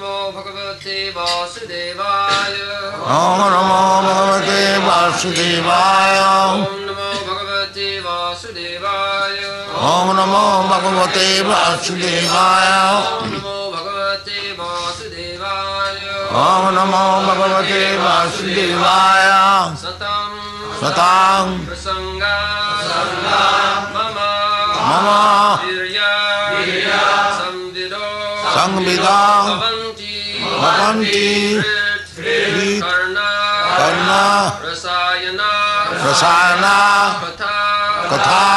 नमो भगवते वासुदेवाय Om Namo Bhagavate Vasudevaya. ओम नमो भगवते वासुदेवाय Om Namo Bhagavate Vasudevaya. ओम नमो भगवते वासुदेवाय Om Namo Bhagavate Vasudevaya. सतं Satam प्रसंगा मम Mama वीर्या संविदो Sangvidam भवन्ति Bhavanti Vrit कर्णा Karna रसायना Rasayana कथा Katha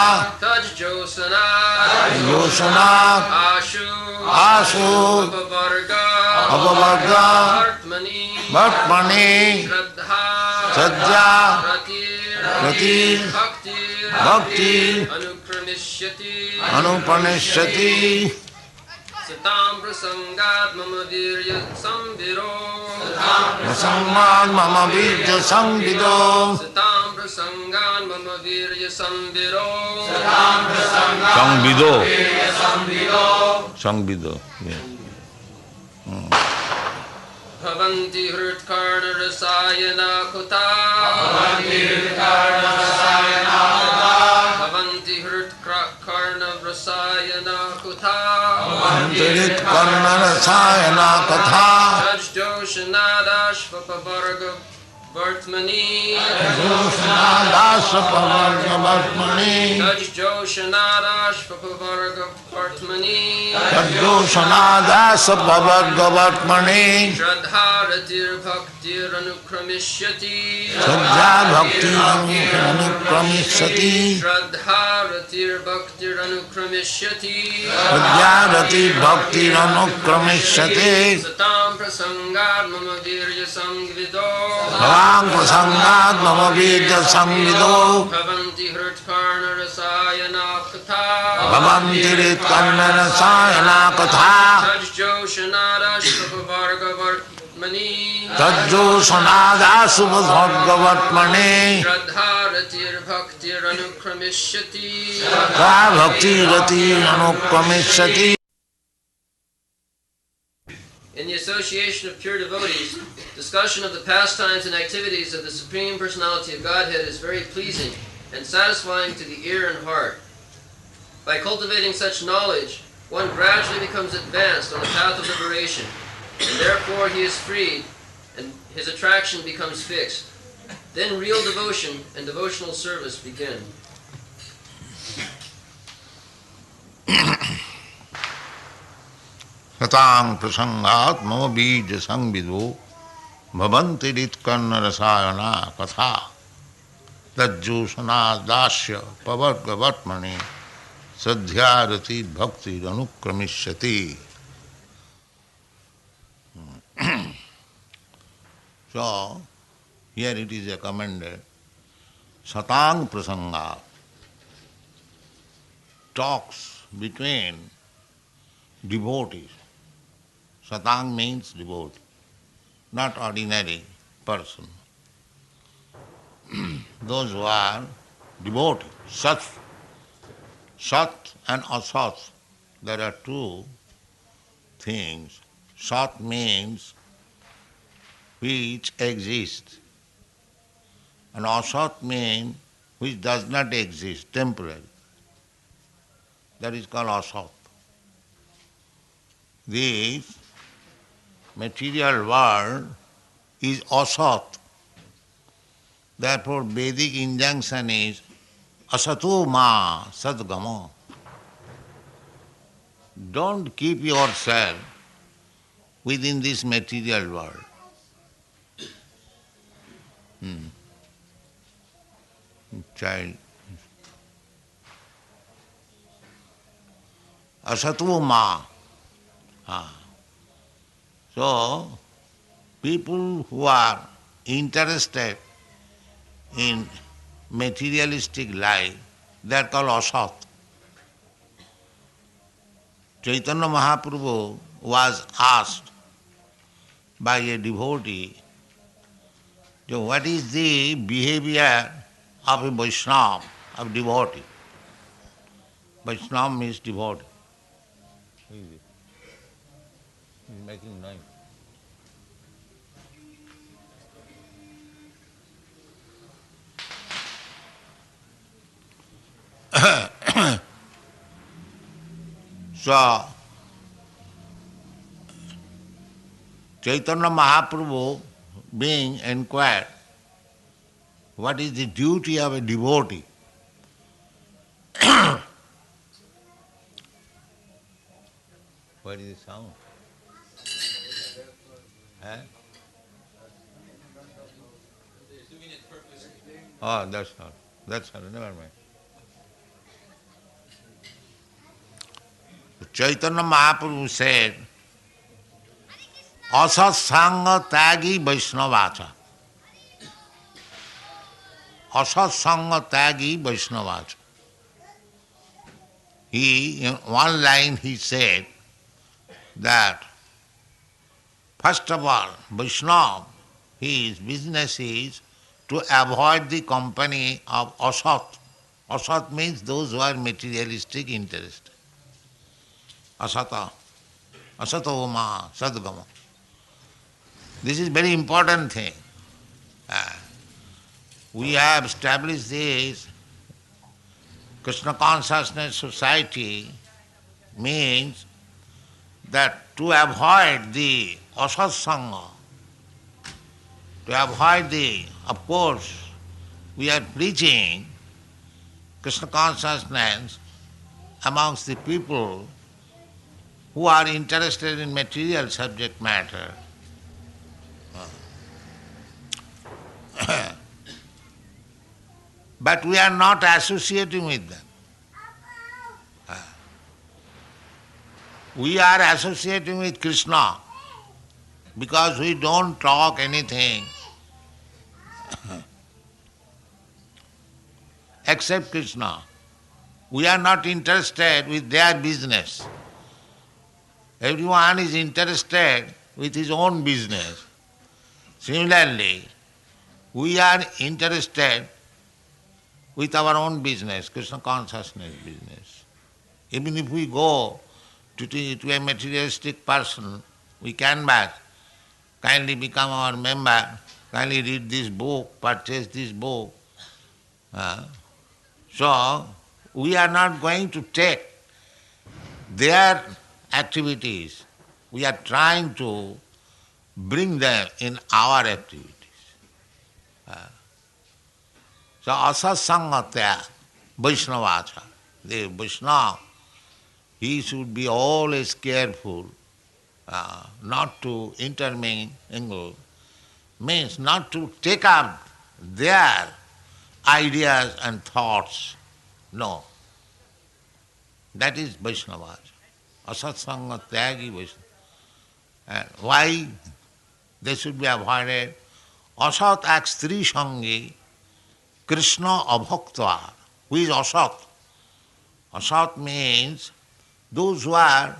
तज्जोसना Yoshana आशु Asu अपवर्गा Apavarga वर्त्मनि Bhatmani श्रद्धा Sadhya रतिर् Rati भक्तिर् Bhakti अनुक्रमिष्यति Anupanishyati सतां प्रसंगात् मम वीर्य संविरो Samman Mama Vidya Samvido सतां प्रसंगान् मम वीर्य संविरो Sangvido भवन्ति हृत्कर्णरसायना कुता भवन्ति हृत्कर्णरसायना कुता Antirit Karna Rasayana Katha तज्जोषनादाश्वपवर्ग वर्त्मनि Dasa Pavarga Bhatmani तज्जोषनादाश्वपवर्ग वर्त्मनि Tadyoshana Dasa Pavarga Bhatmani श्रद्धा रतिर्भक्तिरनुक्रमिष्यति Sadhya Bhakti Anukramishyati श्रद्धा रतिर्भक्तिरनुक्रमिष्यति Sadhya Rati Bhakti Anukramishyati सतां प्रसंगात् मम वीर्य संविदो Bhavam Prasangat Mama Vidya Samvido भवन्ति हृत्कर्णरसायना कथा Bhavantirit Karna Rasayana Katha तज्जोषनादाश्वपवर्गवर्त्मनि Tadyoshana Dasa Pavarga Bhatmani Shraddha रतिर्भक्तिरनुक्रमिष्यति Sadhya Bhakti Rati Anukramishyati. In the association of pure devotees, discussion of the pastimes and activities of the Supreme Personality of Godhead is very pleasing and satisfying to the ear and heart. By cultivating such knowledge, one gradually becomes advanced on the path of liberation, and therefore he is freed, and his attraction becomes fixed. Then real devotion and devotional service begin. Satang prasangat mama bija sangvido bhavanti ritkarna rasayana katha tajjusana dasya pavarga vatmani sadhyarati bhakti anukramishyati. So, here it is commended, satang prasangat, talks between devotees. Satang means devotee, not ordinary person. Those who are devotees, Sat and Asat, there are two things. Sat means which exists, and Asat means which does not exist, temporary. That is called Asat. This material world is asat. Therefore, Vedic injunction is asatu ma sadgama. Don't keep yourself within this material world. Child. Asatu ma. So, people who are interested in materialistic life, they are called asat. Chaitanya Mahaprabhu was asked by a devotee, so what is the behavior of a Vaishnava, of devotee? Vaishnava means devotee. He's making noise. So, Chaitanya Mahaprabhu being inquired, what is the duty of a devotee? What is the sound? Eh? Oh, that's all. That's all. Never mind. Chaitanya Mahaprabhu said, Asat Sangha Tagi Vaishnavacha. Asat Sangha Tagi Vaishnavacha. In one line he said that, first of all, Vaishnava, his business is to avoid the company of asat. Asat means those who are materialistic interested. Asata, asato ma sadgama. This is very important thing. We have established this Krishna Consciousness Society means that to avoid the asat sangha, to avoid of course, we are preaching Krishna consciousness amongst the people who are interested in material subject matter. But we are not associating with them. We are associating with Krishna because we don't talk anything except Krishna. We are not interested with their business. Everyone is interested with his own business. Similarly, we are interested with our own business, Krishna consciousness business. Even if we go to a materialistic person, we can back, kindly become our member, kindly read this book, purchase this book. So, we are not going to take their activities. We are trying to bring them in our activities. So, asat sangatya Vaishnavacha. The Vaishnava, he should be always careful not to intermingle, means not to take up their ideas and thoughts. No. That is Vaishnavacha. Asat sangha tyagi Vaishnava. And why they should be avoided? Asat akstri sangi Krishna abhaktva. Who is asat? Asat means those who are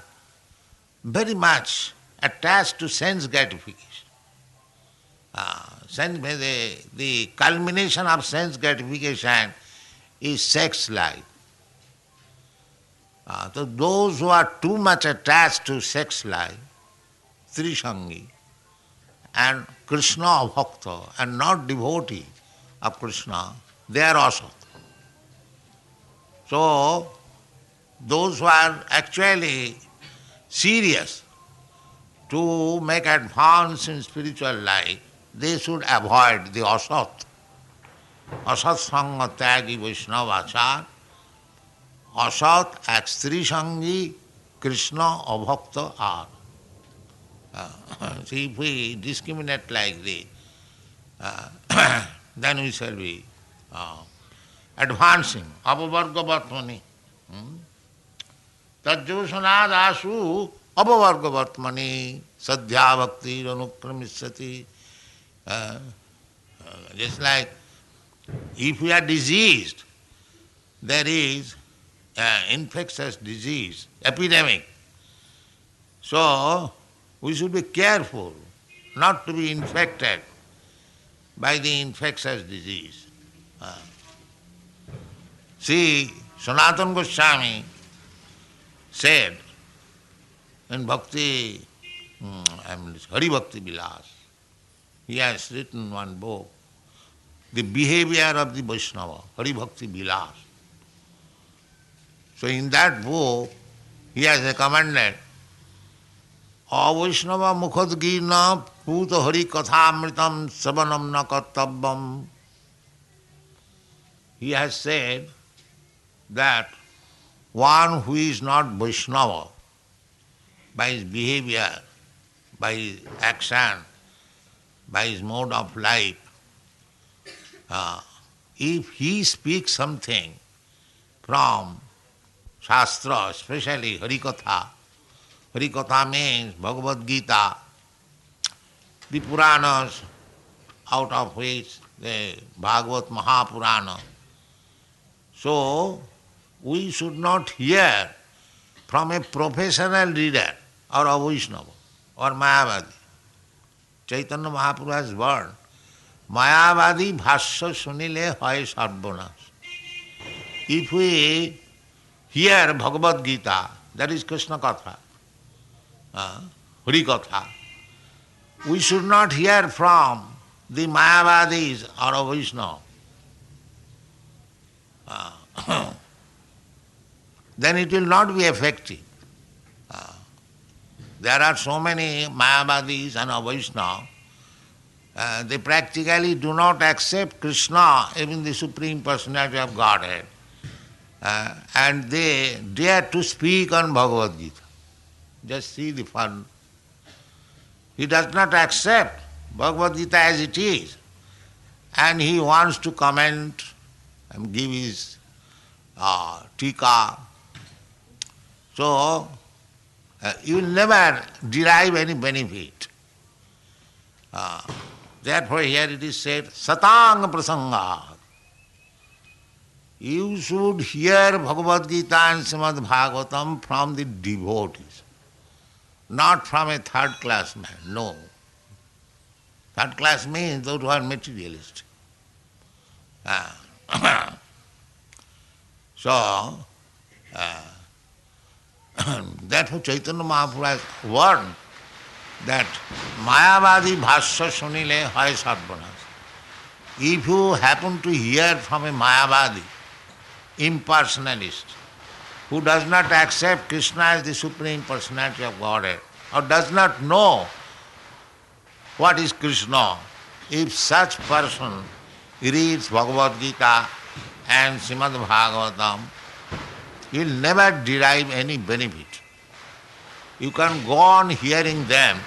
very much attached to sense gratification. The culmination of sense gratification is sex life. So those who are too much attached to sex life, Trisangi, and Krishna abhakta, and not devotee of Krishna, they are asat. So, those who are actually serious to make advance in spiritual life, they should avoid the asat. Asat sangha tyagi Vaishnavachar. Asat ak stri sangi Krishna abhakta are. See, if we discriminate like this, then we shall be advancing. Apavarga vartmani. Tajyosanad asu apavarga vartmani sadhya bhakti anukramisati. Just like if we are diseased, there is infectious disease, epidemic. So, we should be careful not to be infected by the infectious disease. See, Sanatana Goswami said in Bhakti, Hari Bhakti Vilas, he has written one book, The Behavior of the Vaishnava, Hari Bhakti Vilas. So in that book, he has recommended Avaishnava mukhadgina puta hari kathamritam savanam na kartavam. He has said that one who is not Vaishnava, by his behavior, by his action, by his mode of life, if he speaks something from Shastra, especially Harikatha, Harikatha means Bhagavad Gita, the Puranas, out of which the Bhagavad Mahapurana. So, we should not hear from a professional reader or a Vaishnava or Mayavadi. Chaitanya Mahaprabhu has warned, Mayavadi bhashya sunile hoy sarvanas. If we hear Bhagavad Gita, that is Krishna Katha, Hari Katha, we should not hear from the Mayavadis or a Vaishnava. Then it will not be effective. There are so many Mayavadis and Vaishnava, they practically do not accept Krishna, even the Supreme Personality of Godhead, and they dare to speak on Bhagavad Gita. Just see the fun. He does not accept Bhagavad Gita as it is, and he wants to comment and give his tika. So, you will never derive any benefit. Therefore here it is said, Satang Prasanga. You should hear Bhagavad Gita and Srimad Bhagavatam from the devotees, not from a third class man, no. Third class means those who are materialist. So, therefore Chaitanya Mahaprabhu has warned that Mayavadi bhashya sunile hoy sarvanas. If you happen to hear from a Mayavadi, impersonalist, who does not accept Krishna as the Supreme Personality of Godhead, or does not know what is Krishna, if such person reads Bhagavad Gita and Srimad Bhagavatam, he will never derive any benefit. You can go on hearing them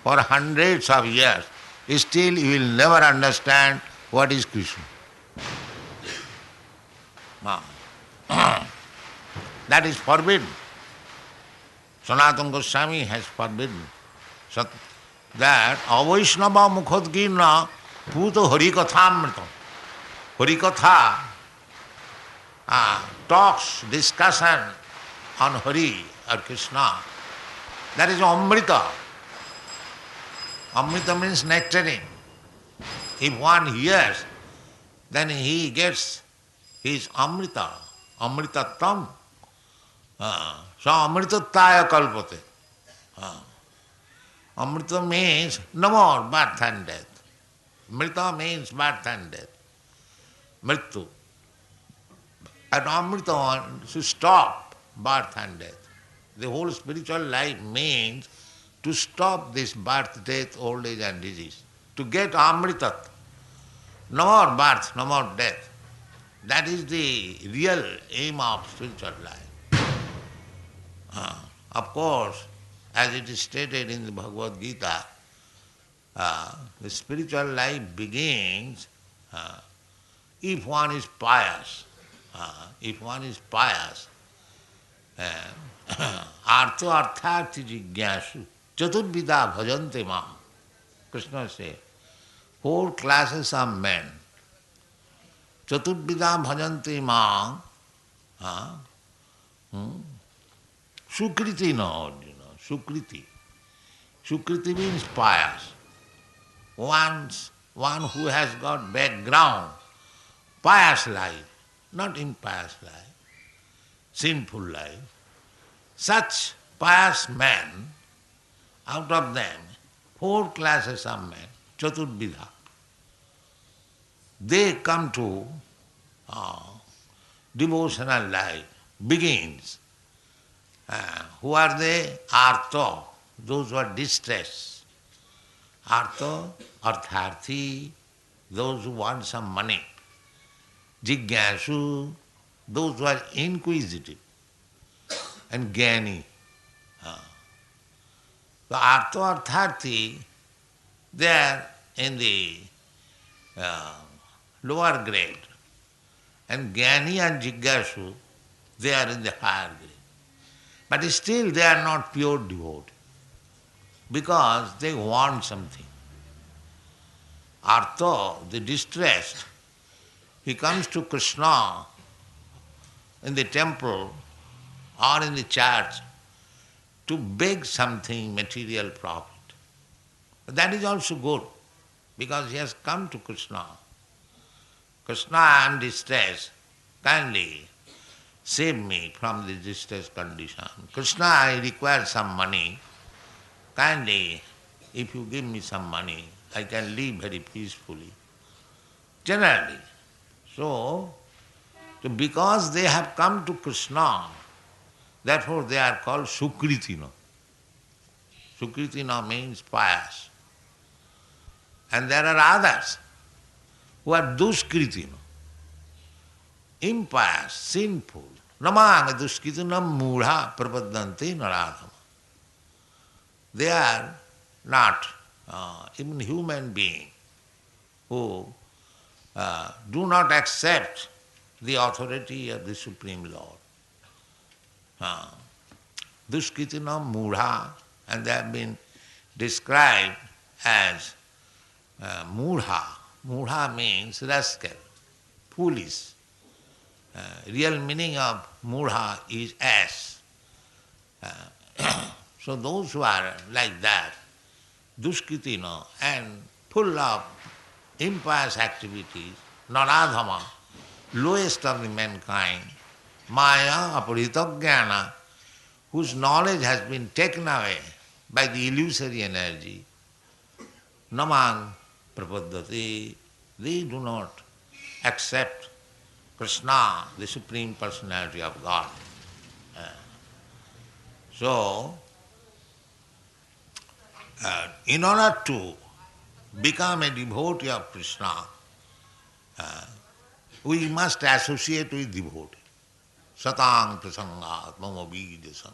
for hundreds of years, still you will never understand what is Krishna. That is forbidden. Sanatana Goswami has forbidden that Avaishnava mukhadgina puto harikathamritam. Harikatha talks, discussion on Hari or Krishna. That is Amrita. Amrita means nectarine. If one hears, then he gets his Amrita, Amritatam. So Amritattaya kalpate. Amrita means no more birth and death. Mrita means birth and death. Mrittu. And Amrita should stop birth and death. The whole spiritual life means to stop this birth, death, old age and disease. To get Amritat. No more birth, no more death. That is the real aim of spiritual life. Of course, as it is stated in the Bhagavad Gita, the spiritual life begins if one is pious. If one is pious, artho artharthi jigyasu chaturvida bhajante mam. Krishna says, 4 classes of men. Chaturvida bhajante mam. Sukriti no Arjuna, Sukriti. Sukriti means pious. One who has got background, pious life, not impious life, sinful life. Such pious men, out of them, 4 classes of men, Chaturvidha, they come to devotional life, begins. Who are they? Artho, those who are distressed. Artho, artharthi, those who want some money. Jigyasu, those who are inquisitive. And Gyani. So artho, artharthi, they are in the lower grade. And Gyani and Jigyasu, they are in the higher grade. But still they are not pure devotees, because they want something. Artho, the distressed, he comes to Krishna in the temple or in the church to beg something, material profit. That is also good, because he has come to Krishna. Krishna, I am distressed, kindly save me from this distressed condition. Krishna, I require some money, kindly, if you give me some money, I can live very peacefully. Generally. So because they have come to Krishna, therefore they are called Sukritina. Sukritina means pious. And there are others who are Duskritina, impious, sinful. Namang Duskritinam Mudha Prapadanti Naradhama. They are not even human beings who do not accept the authority of the Supreme Lord. Duskritinam Mudha, and they have been described as Mudha. Mudha means rascal, foolish. Real meaning of Mudha is ass. So those who are like that, Duskritina, and full of impious activities, Naradhama, lowest of the mankind, Maya Aparitaggyana, whose knowledge has been taken away by the illusory energy, Namang Prapaddati, they do not accept Krishna, the Supreme Personality of God. So, in order to become a devotee of Krishna, we must associate with devotee. Satang prasangat mama vidasam.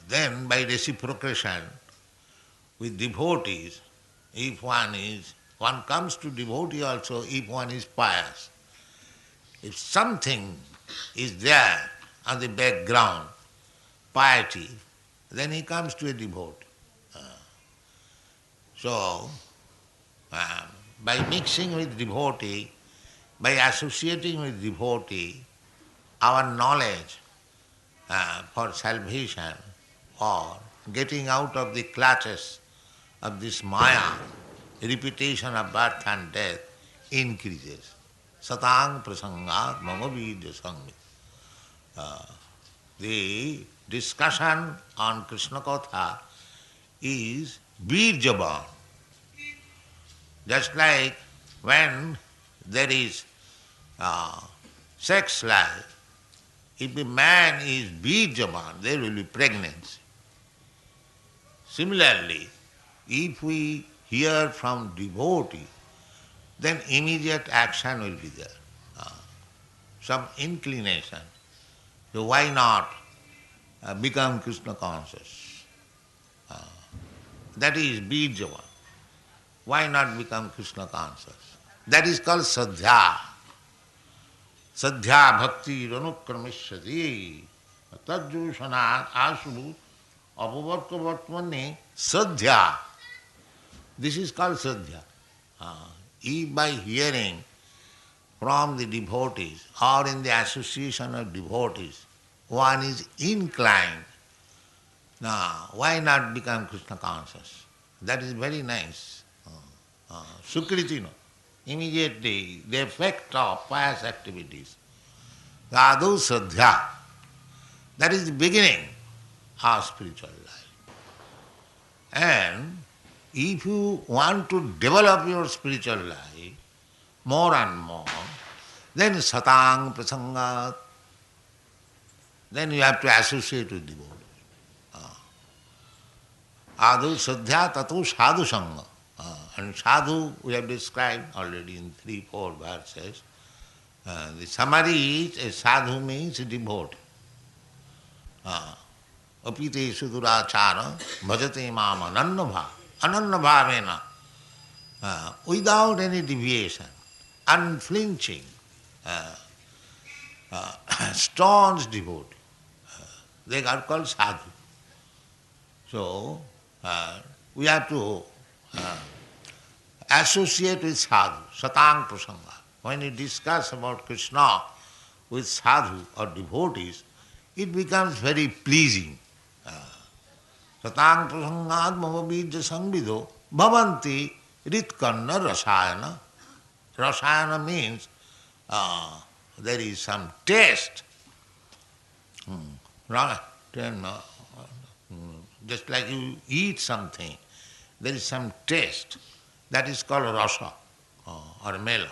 Then by reciprocation with devotees, if one comes to devotee also if one is pious. If something is there on the background, piety, then he comes to a devotee. So, by mixing with devotee, by associating with devotee, our knowledge for salvation or getting out of the clutches of this Maya, repetition of birth and death, increases. Satang prasangat mama vidya sangha. The discussion on Krishna Katha is Birjaban. Just like when there is sex life, if the man is Birjaban, there will be pregnancy. Similarly, if we hear from devotee, then immediate action will be there. Some inclination. So why not become Krishna conscious? That is Birjavan. Why not become Krishna conscious? That is called Sadhya. Sadhya bhakti ranukramishyati tadjushanat asu apavattvattmani Sadhya. This is called Sadhya. If by hearing from the devotees or in the association of devotees, one is inclined, now why not become Krishna conscious? That is very nice. Sukritina. Immediately the effect of pious activities. Adu Sadhya. That is the beginning of spiritual life. And if you want to develop your spiritual life more and more, then Satang Prasangat, then you have to associate with devotees. Adu sadhya tatu sadhu sangha. And sadhu we have described already in 3-4 verses. The summary is a sadhu means devotee. Apite sudurachara bhajate mam anannabha. Anannabhavena. Without any deviation, unflinching, staunch devotee. They are called sadhu. So, we have to associate with sadhu, satang prasanga. When you discuss about Krishna with sadhu or devotees, it becomes very pleasing. Satang prasangad mavabhijya samvido bhavanti ritkanna rasayana. Rasayana means there is some taste. Just like you eat something, there is some taste. That is called rasa or mela.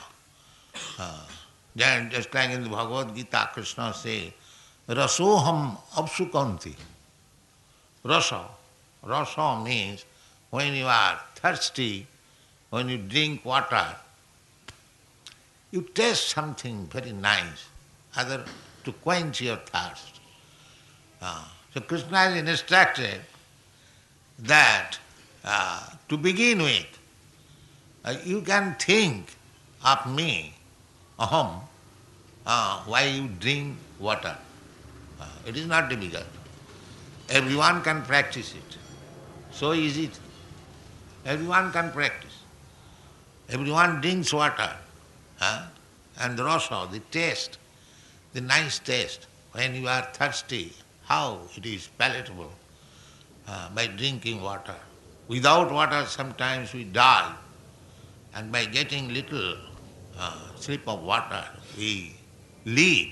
Then just like in the Bhagavad Gita, Krishna says, rasoham apsukanti. Rasa. Rasa means when you are thirsty, when you drink water, you taste something very nice, other to quench your thirst. So Krishna has instructed that to begin with, you can think of me, aham, why you drink water. It is not difficult. Everyone can practice it. So easy. Everyone can practice. Everyone drinks water. And the rasa, the taste, the nice taste, when you are thirsty, how it is palatable by drinking water. Without water sometimes we die, and by getting little slip of water we live.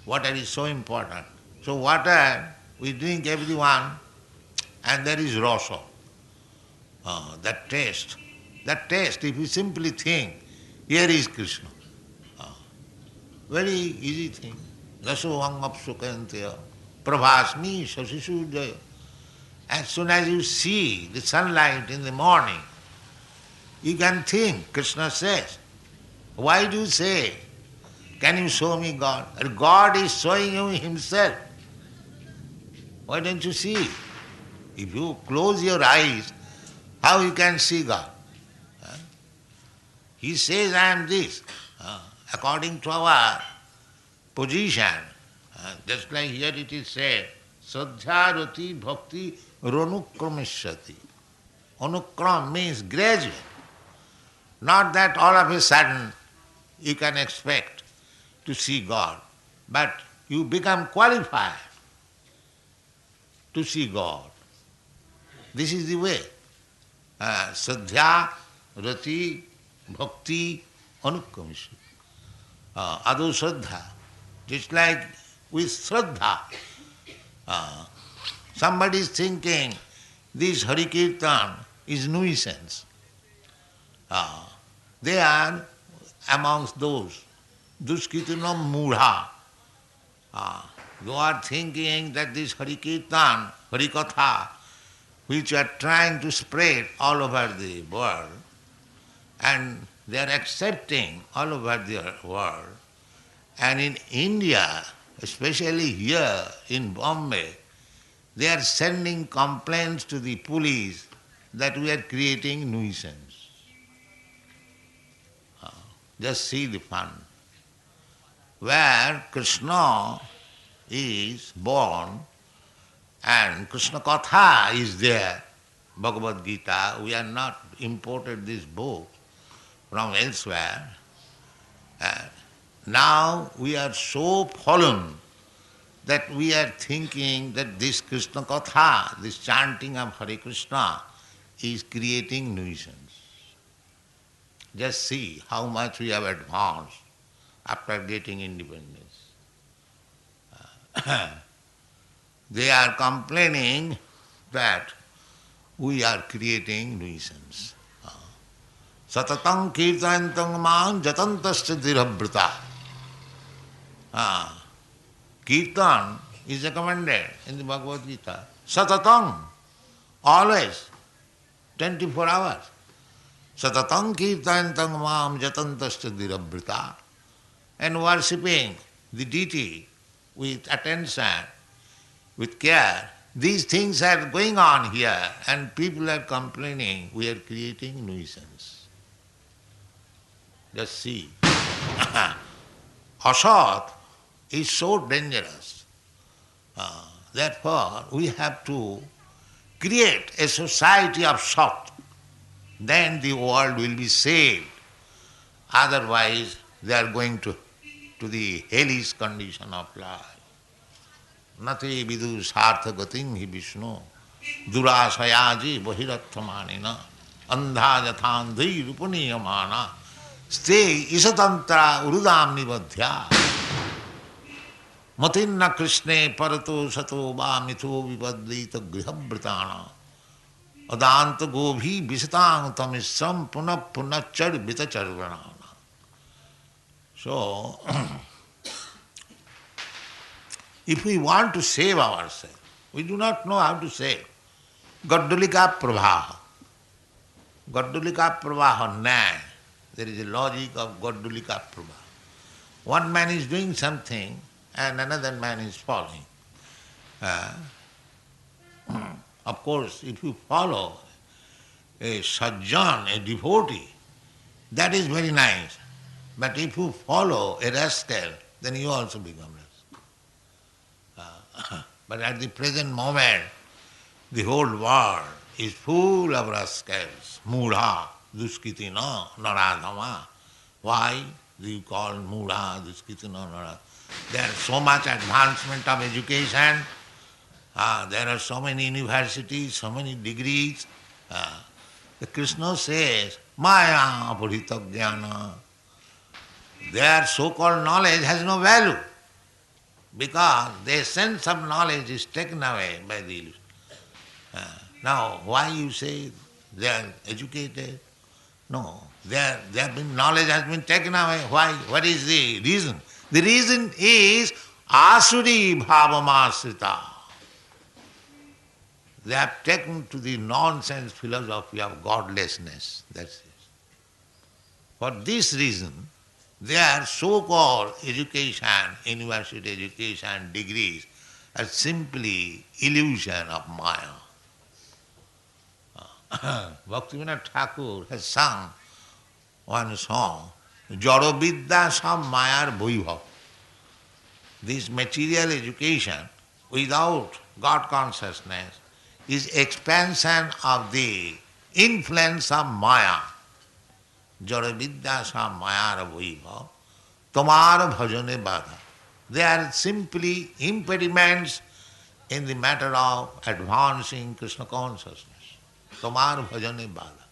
Water is so important. So water we drink everyone, and there is rasa, that taste. That taste, if you simply think, here is Krishna. Very easy thing. Rasoham apsukantya prabhasmi sasisudaya. As soon as you see the sunlight in the morning, you can think, Krishna says. Why do you say, can you show me God? God is showing you Himself. Why don't you see? If you close your eyes, how you can see God? He says, I am this. According to our position, just like here it is said, Sadhyarati bhakti ranukramishati. Anukram means gradual. Not that all of a sudden you can expect to see God, but you become qualified to see God. This is the way. Sadhya, rati, bhakti, anukramisya. Adu Shraddha. Just like with Shraddha. Somebody is thinking this Hari Kirtan is nuisance. They are amongst those Duskitanam Mudha. You are thinking that this Hari Kirtan, Hari Katha, which you are trying to spread all over the world, and they are accepting all over the world. And in India, especially here in Bombay, they are sending complaints to the police that we are creating nuisance. Just see the fun. Where Krishna is born and Krishna Katha is there, Bhagavad Gita, we have not imported this book from elsewhere. Now we are so fallen that we are thinking that this Krishna Katha, this chanting of Hare Krishna, is creating nuisance. Just see how much we have advanced after getting independence. They are complaining that we are creating nuisance. Satatang kirtantang man jatantasya dirabhrata. Kirtan is recommended in the Bhagavad Gita. Satatang, always, 24 hours. Satatang kirtayantang mam jatantasya dirabrita. And worshipping the deity with attention, with care. These things are going on here and people are complaining, we are creating nuisance. Just see. Asat is so dangerous. Therefore, we have to create a society of Sat. Then the world will be saved. Otherwise, they are going to the hellish condition of life. Nati vidu sartha gating hi Vishnu durasayaji bahirathamanina andha yathandhi rupaniyamana ste isatantra urudam nibadhya matinna krishne parato sato va mitho vipadlita grihabhritana adanta gobhi visatang tamisam punah punachar vitacharvanana. So, if we want to save ourselves, we do not know how to save. Gaddulika prabhaha. Gaddulika prabhaha, nay. There is a logic of Gaddulika prabhaha. One man is doing something and another man is following. Of course, if you follow a sajjan, a devotee, that is very nice. But if you follow a rascal, then you also become rascal. But at the present moment, the whole world is full of rascals. Mudha, duskitina, naradhama. Why do you call mudha, duskitina, naradhama? There is so much advancement of education. There are so many universities, so many degrees. The Krishna says, maya purita jnana. Their so-called knowledge has no value because their sense of knowledge is taken away by the illusion. Now, why you say they are educated? No, their knowledge has been taken away. Why? What is the reason? The reason is asuri bhavamasrita. They have taken to the nonsense philosophy of godlessness. That's it. For this reason, their so-called education, university education, degrees, are simply illusion of Maya. Bhaktivinoda Thakur has sung one song, Jaro Vidya Sam Mayar Bhuibhav. This material education without God consciousness is expansion of the influence of Maya. Jara vidya sa mayara bhuibhav, tomar bhajane badha. They are simply impediments in the matter of advancing Krishna consciousness. Tomar bhajane badha.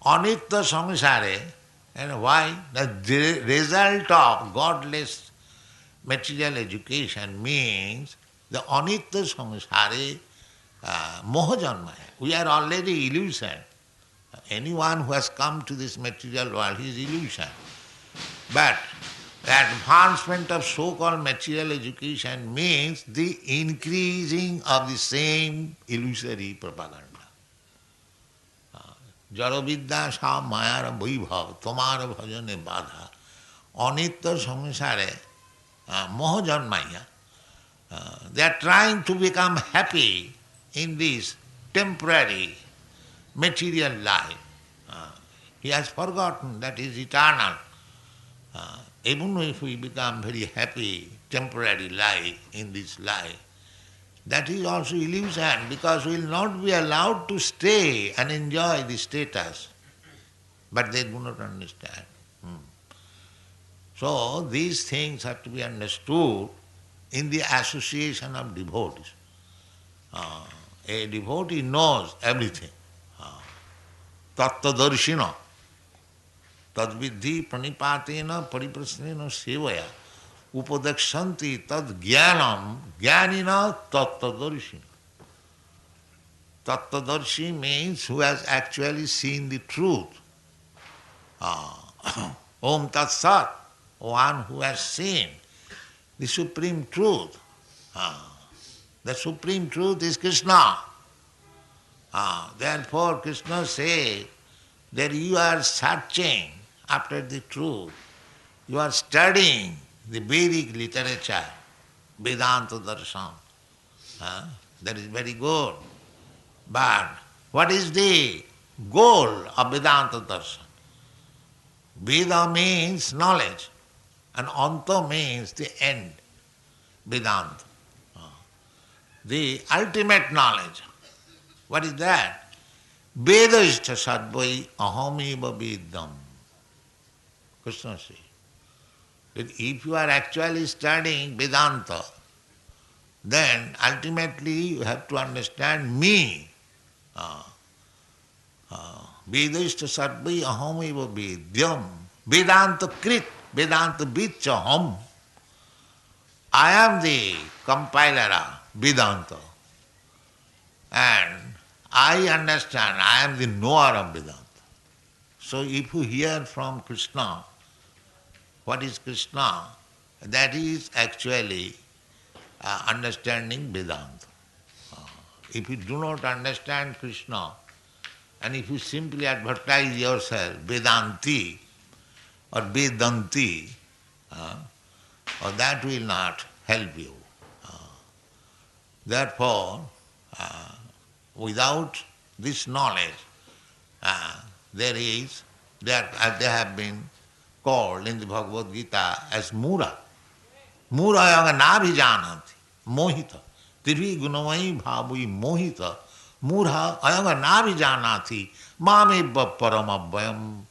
Anitya samsare, and why? The result of godless material education means the anitya samsare mohajanmaya. We are already illusion. Anyone who has come to this material world, he is illusion. But the advancement of so-called material education means the increasing of the same illusory propaganda. Jaro vidya sa mayara vaibhav, tomara bhajane badha, anitya samsare mohajanmaya. They are trying to become happy in this temporary material life. He has forgotten that is eternal. Even if we become very happy, temporary life in this life, that is also illusion because we will not be allowed to stay and enjoy the status. But they do not understand. So these things have to be understood in the association of devotees. A devotee knows everything. Tattadarshina, tadvidhi pranipatena pariprasnena sevaya, upadakshanti tad jnanam jnanina tattadarshina. Tattadarshi means who has actually seen the truth. Om Tat Sat, one who has seen the supreme truth. The supreme truth is Krishna. Therefore Krishna says that you are searching after the truth. You are studying the Vedic literature, Vedanta Darshan. That is very good. But what is the goal of Vedanta Darshan? Veda means knowledge, and Anta means the end, Vedanta. The ultimate knowledge. What is that? Vedashta sadvai ahamiva vedam. Krishna says that if you are actually studying Vedanta, then ultimately you have to understand me. Vedashta sarvai ahamiva vedyam. Vedanta krit, Vedanta vichaham. I am the compiler of Vedanta. And I understand, I am the knower of Vedanta. So if you hear from Krishna, what is Krishna? That is actually understanding Vedanta. If you do not understand Krishna, and if you simply advertise yourself Vedanti or Vedanti, that will not help you. Therefore, without this knowledge, they have been called in the Bhagavad Gita as Mura. Mura yanga nabhijanati, mohita. Tirvi gunamai bhavui mohita. Mura ayanga nabhijanati, mamebba paramabhayam.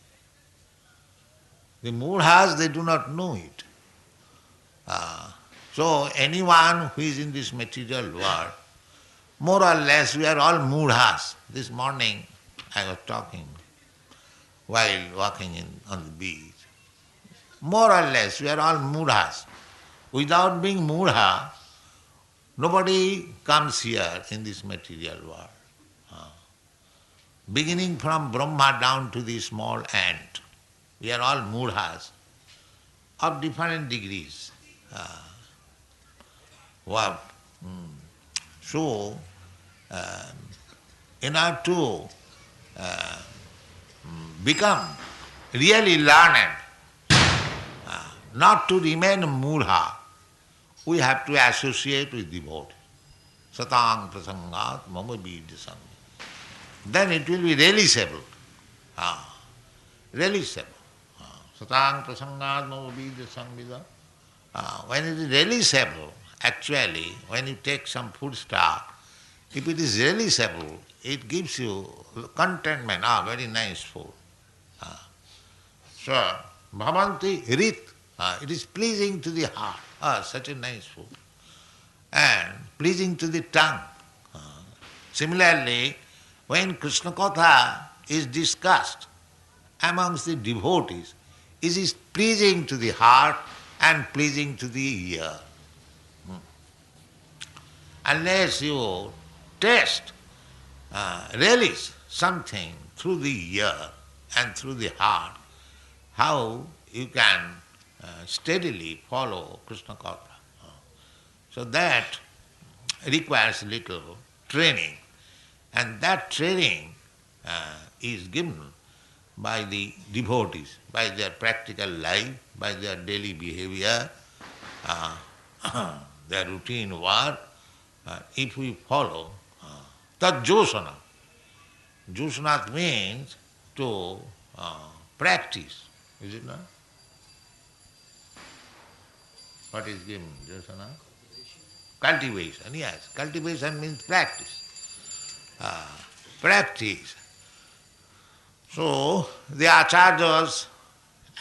The Murhas, they do not know it. So anyone who is in this material world, more or less we are all Murhas. This morning I was talking while walking on the beach. More or less we are all Murhas. Without being Murha, nobody comes here in this material world. Beginning from Brahma down to the small ant, we are all Murhas of different degrees. So, in order to become really learned, not to remain Murha, we have to associate with devotee. Satang prasangat mama vidya. Then it will be realizable. Realizable. Satang prasangat mama vidya samvida. When it is realizable, actually, when you take some food stuff, if it is realizable, it gives you contentment. Very nice food. So, bhavanti rit, it is pleasing to the heart. Such a nice food. And pleasing to the tongue. Similarly, when Krishna Katha is discussed amongst the devotees, it is pleasing to the heart and pleasing to the ear. Unless you taste, relish something through the ear and through the heart, how you can steadily follow Krishna Katha? So that requires little training, and that training is given by the devotees, by their practical life, by their daily behavior, their routine work. If we follow tad josana. Josanat means to practice, is it not? What is given, josana? Cultivation, yes. Cultivation means practice. Practice. So, the acharyas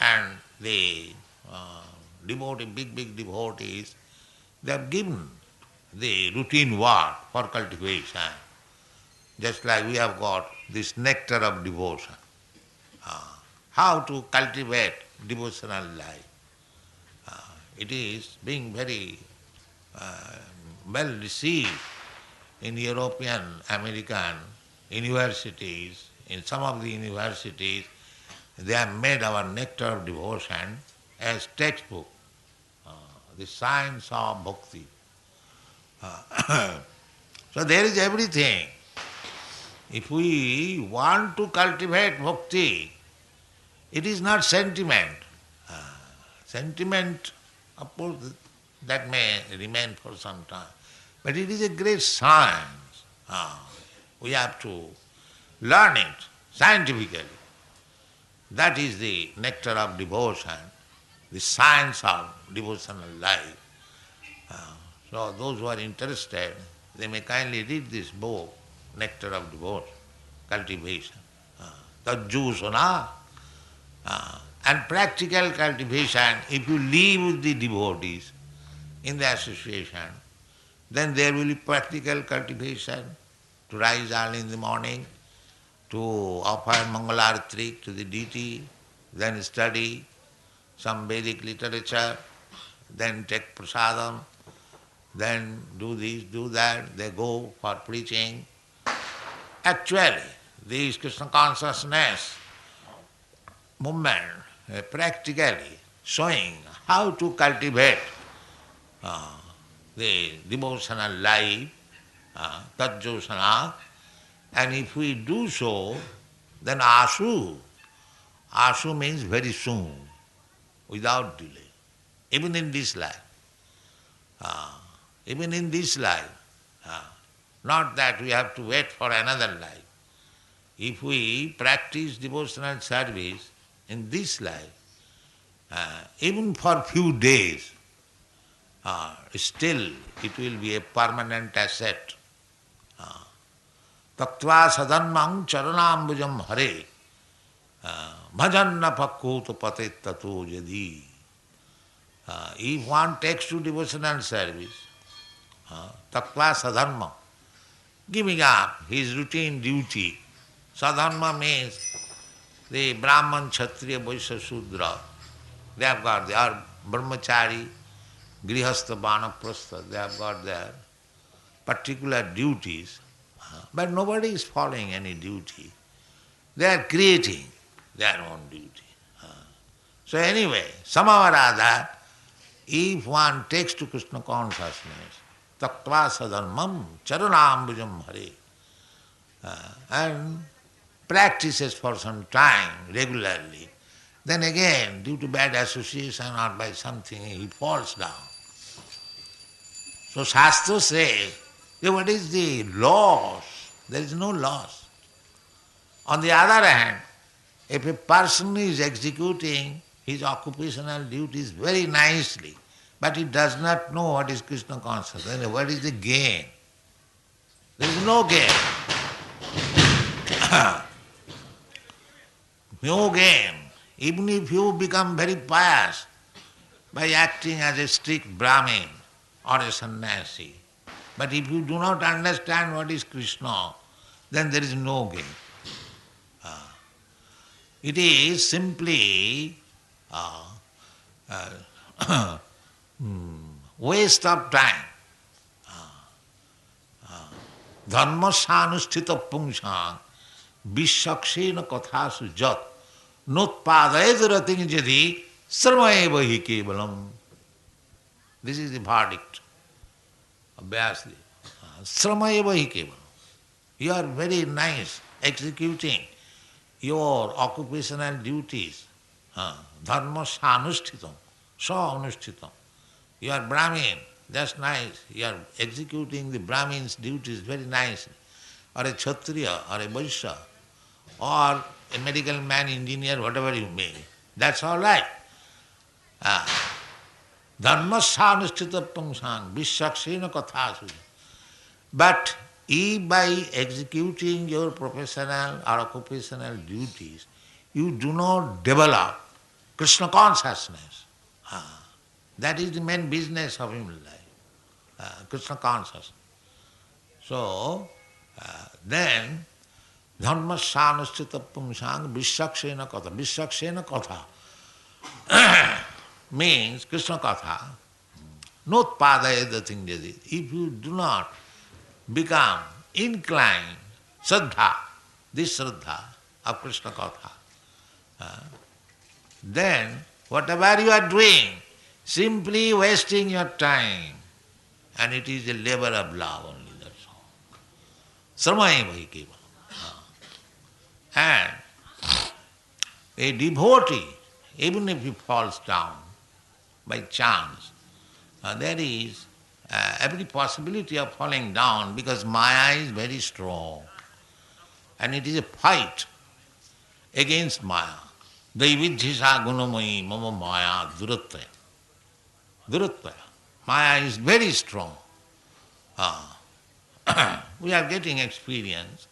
and the devotee, big devotees, they have given the routine work for cultivation. Just like we have got this nectar of devotion. How to cultivate devotional life. It is being very well received in European, American universities. In some of the universities, they have made our nectar of devotion as textbook, the science of bhakti. So there is everything. If we want to cultivate bhakti, it is not sentiment. Sentiment, of course, that may remain for some time. But it is a great science. We have to learn it scientifically. That is the nectar of devotion, the science of devotional life. So those who are interested, they may kindly read this book, Nectar of Devotion, Cultivation. Tajjusana. And practical cultivation, if you live with the devotees in the association, then there will be practical cultivation to rise early in the morning, to offer Mangalarti to the deity, then study some Vedic literature, then take prasadam, then do this, do that, they go for preaching. Actually, this Krishna consciousness movement practically showing how to cultivate the devotional life, tajjosana, and if we do so, then asu means very soon, without delay, even in this life. Even in this life, not that we have to wait for another life. If we practice devotional service in this life, even for few days, still it will be a permanent asset. Tattva sadanmang charanambujam hare bhajanna pakkutu patet tato jadi. If one takes to devotional service, tattva sadharma, giving up his routine duty. Sadharma means the Brahman, Kshatriya, Vaishya, Shudra, they have got their brahmachari, grihastha, vanaprastha, they have got their particular duties, but nobody is following any duty. They are creating their own duty. So anyway, somehow or other, if one takes to Krishna consciousness, tattva sadharmam charanambujam hare, and practices for some time regularly, then again, due to bad association or by something, he falls down. So Shastra says, what is the loss? There is no loss. On the other hand, if a person is executing his occupational duties very nicely, but he does not know what is Krishna consciousness, then what is the gain? There is no gain. No gain. Even if you become very pious by acting as a strict Brahmin or a sannyasi, but if you do not understand what is Krishna, then there is no gain. It is simply waste of time. Dharma sanusthita pungsang vishakshena kathasu jat notpadayadarating jadi sarvaeva hi kevalam. This is the verdict of Vyasdev. Sarvaeva hi kevalam. You are very nice executing your occupational duties. Dharma sanusthitam, sa anusthitam. You are Brahmin, that's nice. You are executing the Brahmin's duties very nicely. Or a Kshatriya, or a Vaishya, or a medical man, engineer, whatever you may. That's all right. Dharma sanusthitam pungsang vishakshena kathasu. But if by executing your professional or occupational duties, you do not develop Krishna consciousness, that is the main business of human life, Krishna consciousness. So, then, dharma sanustita pungsang vishakshena katha. Vishakshena katha means Krishna katha, not padayada thing jadi. If you do not become inclined, Shraddha, this Shraddha of Krishna Katha, then whatever you are doing, simply wasting your time. and it is a labor of love only, that's all. Sramaya bhai keval. And a devotee, even if he falls down by chance, there is every possibility of falling down because Maya is very strong. And it is a fight against Maya. Daividhisha gunamayi mama Maya durattvaya. Durattvaya. Maya is very strong. We are getting experience.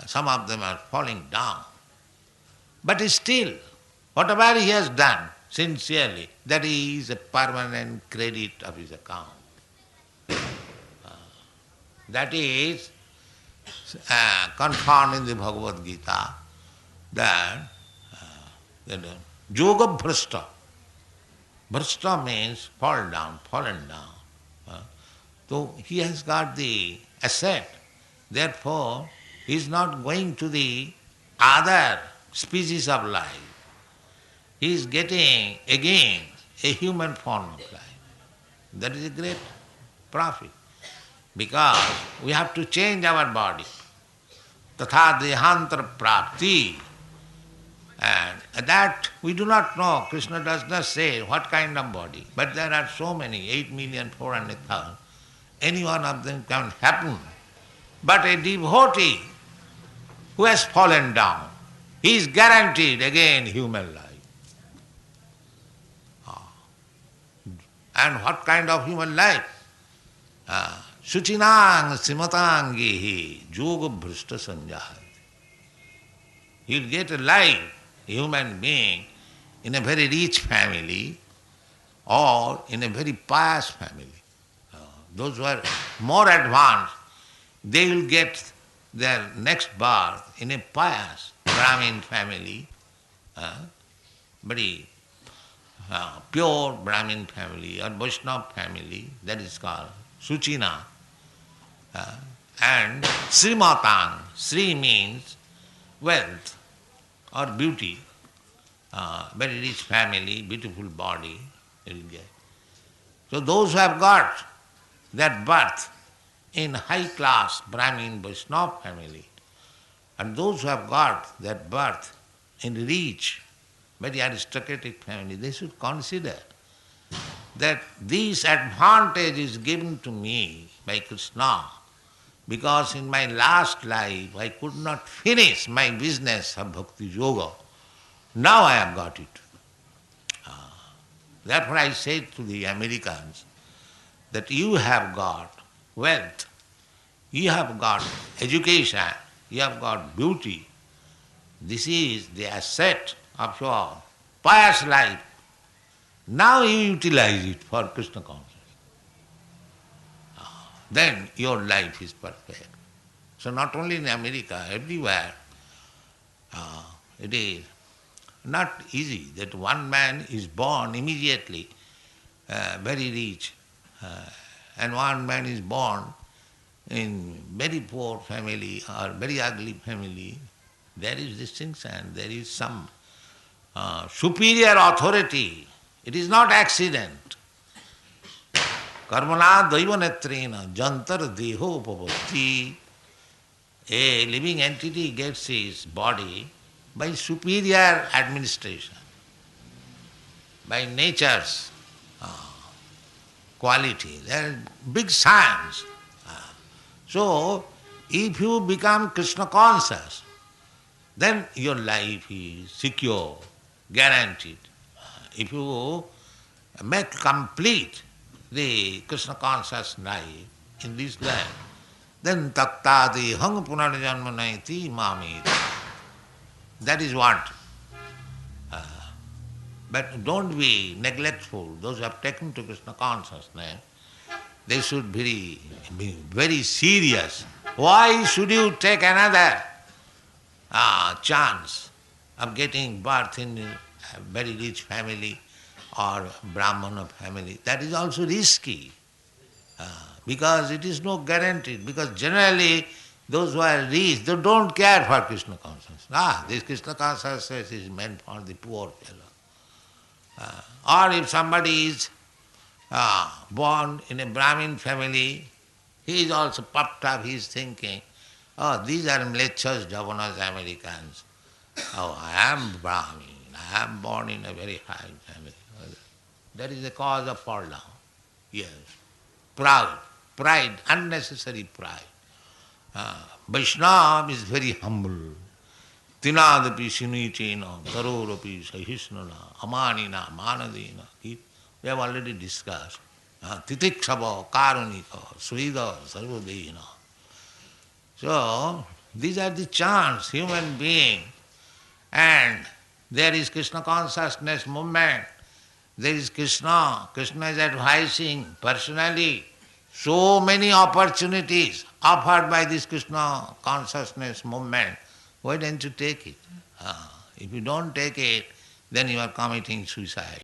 Some of them are falling down. But still, whatever he has done sincerely, that is a permanent credit of his account. That is confirmed in the Bhagavad Gita that yoga bhrashta. Bhrashta means fall down, fallen down. So he has got the asset. Therefore, he is not going to the other species of life. He is getting again a human form of life. That is a great profit. Because we have to change our body. Tatha dehantar prapti. And that we do not know. Krishna does not say what kind of body. But there are so many, 8,400,000. Any one of them can happen. But a devotee who has fallen down, he is guaranteed again human life. And what kind of human life? Suchinang simatangehi yoga bhrishta sanjahati. He'll get a life, a human being, in a very rich family or in a very pious family. Those who are more advanced, they will get their next birth in a pious Brahmin family, very pure Brahmin family or Vaishnava family, that is called Suchina. And Srimatang, Sri means wealth or beauty, very rich family, beautiful body, they will get. So those who have got that birth in high class Brahmin Vaishnava family, and those who have got that birth in rich, very aristocratic family, they should consider that this advantage is given to me by Krishna because in my last life I could not finish my business of bhakti yoga. Now I have got it. Therefore I said to the Americans that you have got wealth, you have got education, you have got beauty. This is the asset of your pious life. Now you utilize it for Krishna consciousness. Then your life is perfect. So not only in America, everywhere, it is not easy that one man is born immediately very rich and one man is born in very poor family or very ugly family. There is distinction, there is some superior authority. It is not accident. Karmana daiva netrena jantar deho upavatti. A living entity gets his body by superior administration, by nature's quality. There is big science. So, if you become Krishna conscious, then your life is secure, guaranteed. If you make complete the Krishna conscious life in this life, then taktadi hang punarjanmanaiti mamiti. That is what. But don't be neglectful. Those who have taken to Krishna consciousness, they should be very serious. Why should you take another chance of getting birth in a very rich family or Brahmana family? That is also risky because it is no guaranteed. Because generally those who are rich, they don't care for Krishna consciousness. This Krishna consciousness is meant for the poor fellow. Or if somebody is born in a Brahmin family, he is also puffed up, he is thinking, oh, these are mlechas, Javanas, Americans. Oh, I am Brahmin, I am born in a very high family. That is the cause of fall down. Yes. Pride, unnecessary pride. Vaishnava is very humble. Tinadapi sinichena, tarorapi sahisnana, amanina, manadina. We have already discussed. Titikshava, karunika, suida, sarvadehina. So, these are the chants, human being. And there is Krishna consciousness movement. There is Krishna. Krishna is advising personally. So many opportunities offered by this Krishna consciousness movement. Why don't you take it? If you don't take it, then you are committing suicide.